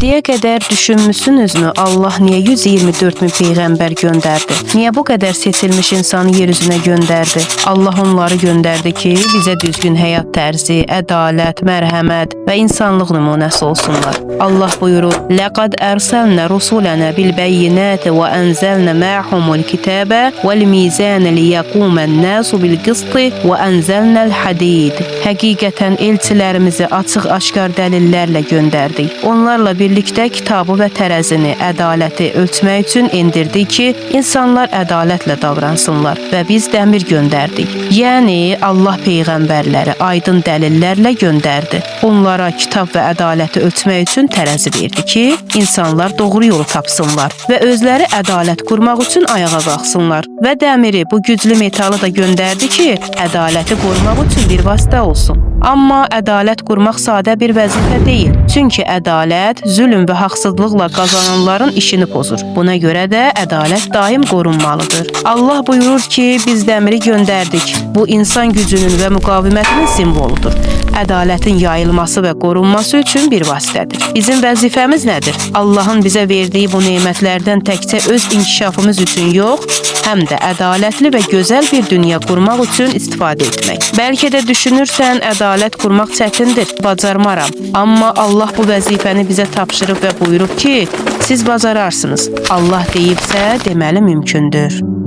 İndiyə qədər düşünmüsünüzmü Allah niyə 124 min peyğəmbər göndərdi? Niyə bu qədər seçilmiş insanı yer üzünə göndərdi? Allah onları göndərdi ki, bizə düzgün həyat tərzi, ədalət, mərhəmət və insanlıq nümunəsi olsunlar. Allah buyurur: "Laqad arsalna rusulana bil bayyinati və anzalna ma'humul kitaba vel mizana liyaquman-nasu bil qisti və anzalnal hadid." Həqiqətən elçilərimizi açıq-aşkar dəlillərlə göndərdik. Onlarla birlikdə kitabı və tərəzini, ədaləti ölçmək üçün indirdik ki, insanlar ədalətlə davransınlar və biz dəmir göndərdik. Yəni Allah peyğəmbərləri aydın dəlillərlə göndərdi. Onlara kitab və ədaləti ölçmək üçün tərəzi verdi ki, insanlar doğru yolu tapsınlar və özləri ədalət qurmaq üçün ayağa qalxsınlar. Və dəmiri, bu güclü metalı da göndərdi ki, ədaləti qorumaq üçün bir vasitə olsun. Amma ədalət qurmaq sadə bir vəzifə deyil. Çünki ədalət zülm və haqsızlıqla qazananların işini pozur. Buna görə də ədalət daim qorunmalıdır. Allah buyurur ki, biz dəmiri göndərdik. Bu insan gücünün və müqavimətinin simvoludur. Ədaletin yayılması və qorunması üçün bir vasitədir. Bizim vəzifəmiz nədir? Allahın bizə verdiyi bu nemətlərdən təkcə öz inkişafımız üçün yox, həm də ədalətli və gözəl bir dünya qurmaq üçün istifadə etmək. Bəlkə də düşünürsən, ədalət qurmaq çətindir, bacarmaram. Amma Allah bu vəzifəni bizə tapşırıb və buyurub ki, siz bacararsınız. Allah deyibsə, deməli mümkündür.